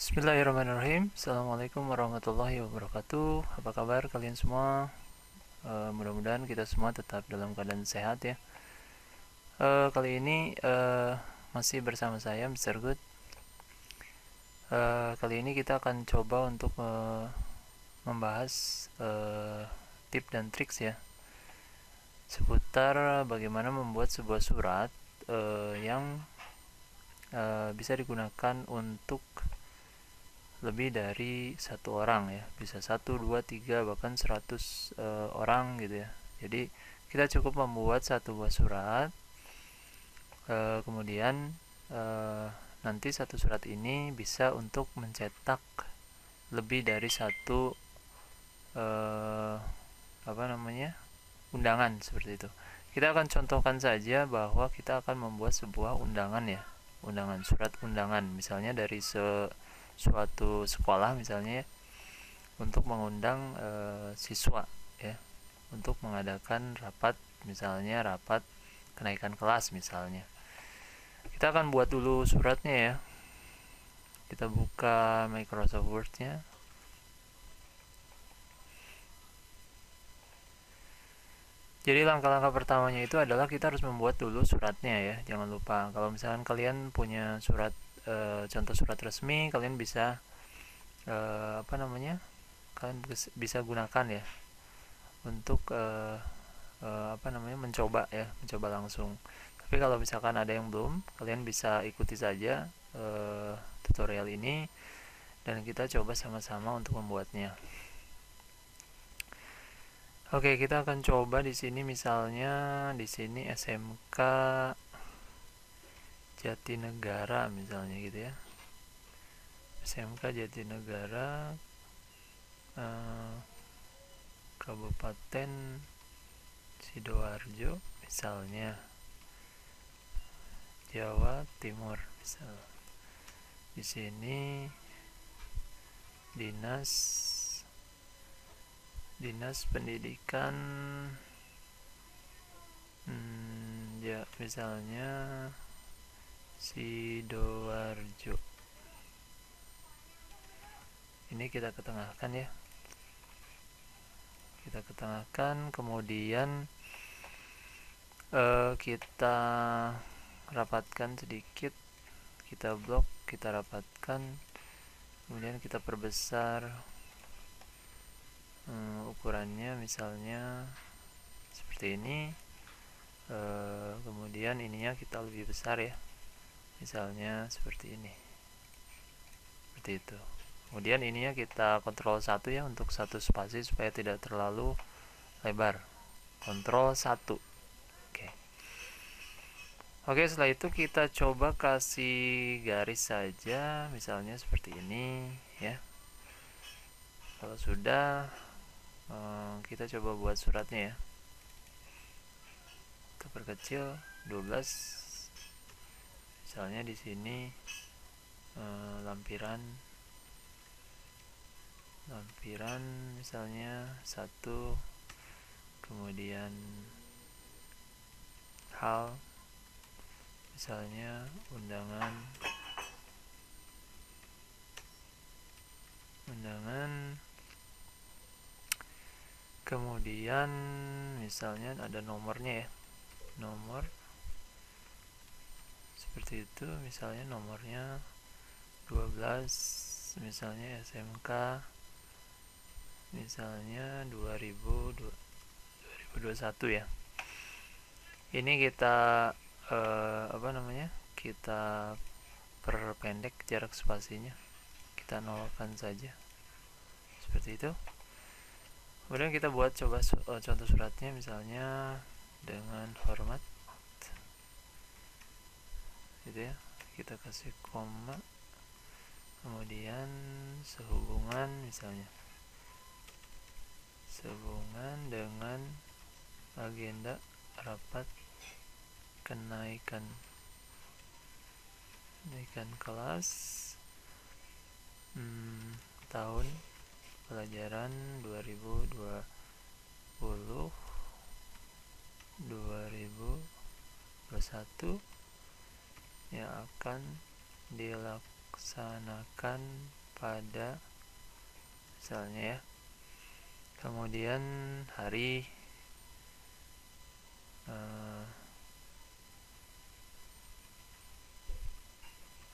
Bismillahirrahmanirrahim. Assalamualaikum warahmatullahi wabarakatuh. Apa kabar kalian semua? Mudah-mudahan kita semua tetap dalam keadaan sehat ya. Kali ini masih bersama saya Mr. Good. Kali ini kita akan coba untuk membahas tips dan triks ya seputar bagaimana membuat sebuah surat yang bisa digunakan untuk lebih dari satu orang ya, bisa 1, 2, 3 bahkan 100 orang gitu ya. Jadi kita cukup membuat satu buah surat, kemudian nanti satu surat ini bisa untuk mencetak lebih dari satu undangan seperti itu. Kita akan contohkan saja bahwa kita akan membuat sebuah undangan ya, surat undangan misalnya dari suatu sekolah misalnya ya, untuk mengundang siswa ya, untuk mengadakan rapat, misalnya rapat kenaikan kelas misalnya. Kita akan buat dulu suratnya ya. Kita buka Microsoft Word-nya. Jadi langkah-langkah pertamanya itu adalah kita harus membuat dulu suratnya ya. Jangan lupa, kalau misalkan kalian punya surat contoh surat resmi, kalian bisa kalian bisa gunakan ya untuk mencoba langsung. Tapi kalau misalkan ada yang belum, kalian bisa ikuti saja tutorial ini dan kita coba sama-sama untuk membuatnya. Oke, kita akan coba di sini misalnya di sini SMK Jatinegara misalnya gitu ya. SMK Jatinegara Kabupaten Sidoarjo misalnya, Jawa Timur misal. Di sini dinas pendidikan ya misalnya Sidoarjo. Ini kita ketengahkan ya, kemudian kita rapatkan sedikit, kita blok, kita rapatkan, kemudian kita perbesar ukurannya misalnya seperti ini. Kemudian ininya kita lebih besar ya, misalnya seperti ini, seperti itu. Kemudian ininya kita kontrol 1 ya, untuk satu spasi supaya tidak terlalu lebar. Kontrol 1. Oke, setelah itu kita coba kasih garis saja, misalnya seperti ini ya. Kalau sudah, kita coba buat suratnya ya. Kita perkecil 12. Misalnya di sini lampiran misalnya 1, kemudian hal misalnya undangan, kemudian misalnya ada nomornya ya, nomor seperti itu, misalnya nomornya 12, misalnya SMK misalnya 2021 ya. Ini kita kita perpendek jarak spasinya, kita nolkan saja seperti itu. Kemudian kita buat coba contoh suratnya misalnya dengan format gitu ya, kita kasih koma, kemudian sehubungan misalnya sehubungan dengan agenda rapat kenaikan kelas tahun pelajaran 2020-2021 yang akan dilakukan dilaksanakan pada misalnya ya, kemudian hari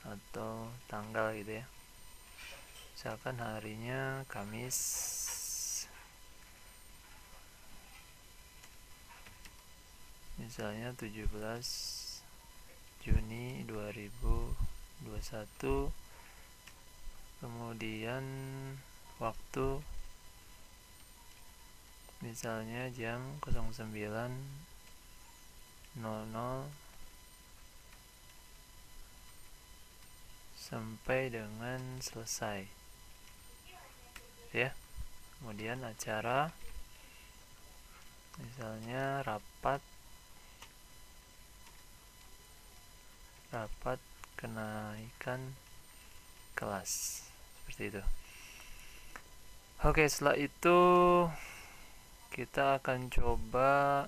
atau tanggal gitu ya. Misalkan harinya Kamis, misalnya 17 Juni 2021, kemudian waktu misalnya jam 09.00 sampai dengan selesai ya. Kemudian acara misalnya rapat kenaikan kelas, seperti itu. Oke, setelah itu kita akan coba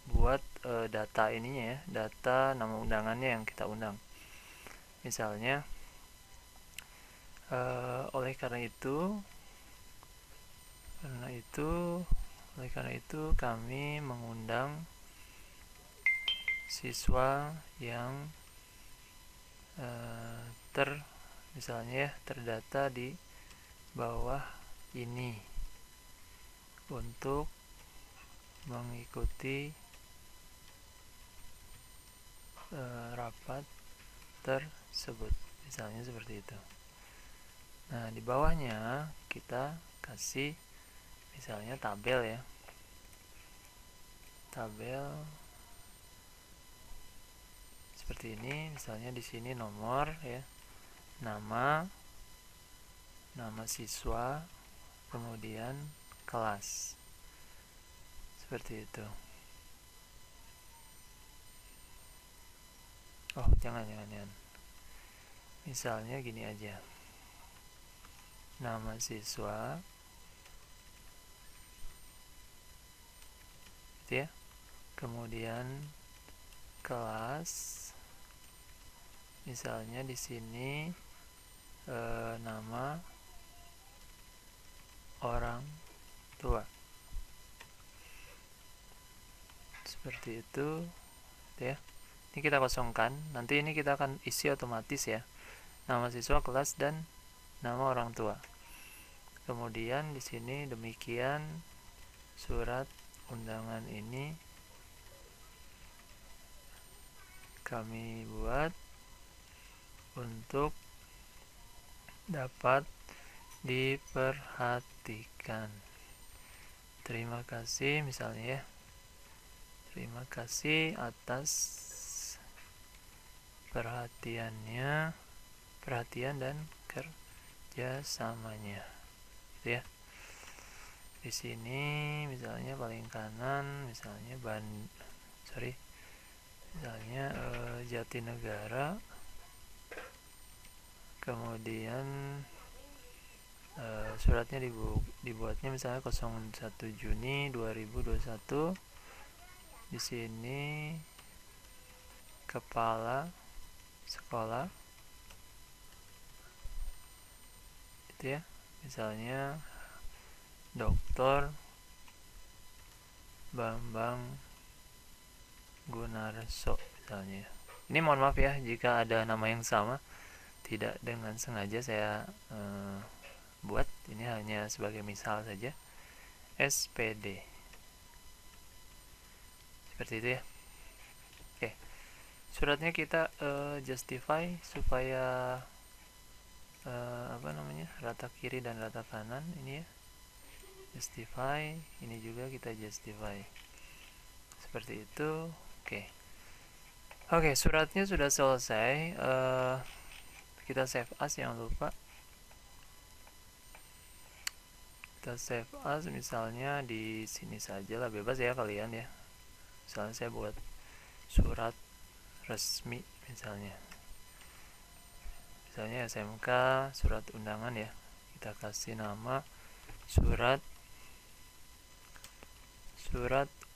buat data ininya ya, data nama undangannya yang kita undang. Misalnya oleh karena itu kami mengundang siswa yang misalnya ya, terdata di bawah ini untuk mengikuti rapat tersebut, misalnya seperti itu. Nah, di bawahnya kita kasih misalnya tabel ya, tabel seperti ini. Misalnya di sini nomor ya, nama siswa, kemudian kelas, seperti itu. Oh, jangan. Misalnya gini aja, nama siswa gitu ya, kemudian kelas, misalnya di sini nama orang tua, seperti itu ya. Ini kita kosongkan, nanti ini kita akan isi otomatis ya, nama siswa, kelas, dan nama orang tua. Kemudian di sini demikian surat undangan ini kami buat untuk dapat diperhatikan. Terima kasih misalnya ya. Terima kasih atas perhatian dan kerjasamanya. Gitu ya. Di sini misalnya paling kanan misalnya misalnya Jatinegara, kemudian suratnya dibuatnya misalnya 01 Juni 2021. Di sini kepala sekolah itu ya, misalnya Dr. Bambang Gunarso misalnya. Ini mohon maaf ya jika ada nama yang sama, tidak dengan sengaja saya buat, ini hanya sebagai misal saja. SPD, seperti itu ya. Oke, suratnya kita justify supaya rata kiri dan rata kanan ini ya, justify, ini juga kita justify, seperti itu. Oke, suratnya sudah selesai. Kita save as, jangan lupa kita save as, misalnya di sini saja lah, bebas ya kalian ya. Misalnya saya buat surat resmi misalnya SMK surat undangan ya, kita kasih nama surat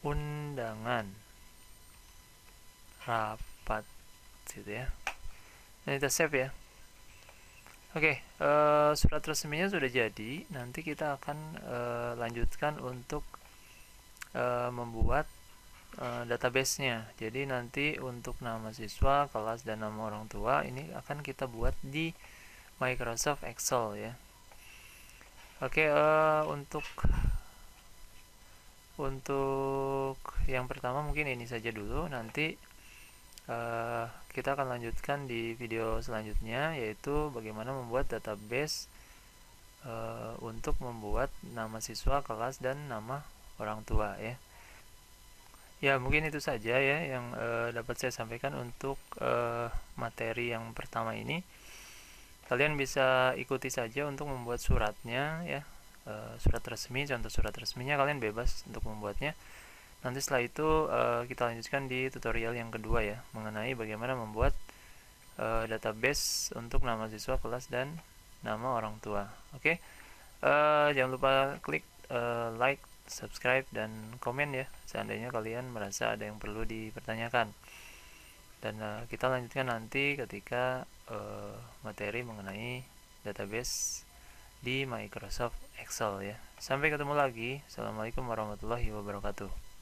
undangan rapat gitu ya. Nah, kita save ya. Oke, surat resminya sudah jadi. Nanti kita akan lanjutkan untuk membuat database-nya. Jadi nanti untuk nama siswa, kelas, dan nama orang tua ini akan kita buat di Microsoft Excel ya. Oke, untuk yang pertama mungkin ini saja dulu. Nanti kita akan lanjutkan di video selanjutnya, yaitu bagaimana membuat database untuk membuat nama siswa, kelas, dan nama orang tua ya. Ya, mungkin itu saja ya yang dapat saya sampaikan untuk materi yang pertama ini. Kalian bisa ikuti saja untuk membuat suratnya ya. Surat resmi, contoh surat resminya kalian bebas untuk membuatnya. Nanti setelah itu kita lanjutkan di tutorial yang kedua ya, mengenai bagaimana membuat database untuk nama siswa, kelas, dan nama orang tua. Oke. Jangan lupa klik like, subscribe, dan komen ya, seandainya kalian merasa ada yang perlu dipertanyakan. Dan kita lanjutkan nanti ketika materi mengenai database di Microsoft Excel ya. Sampai ketemu lagi. Assalamualaikum warahmatullahi wabarakatuh.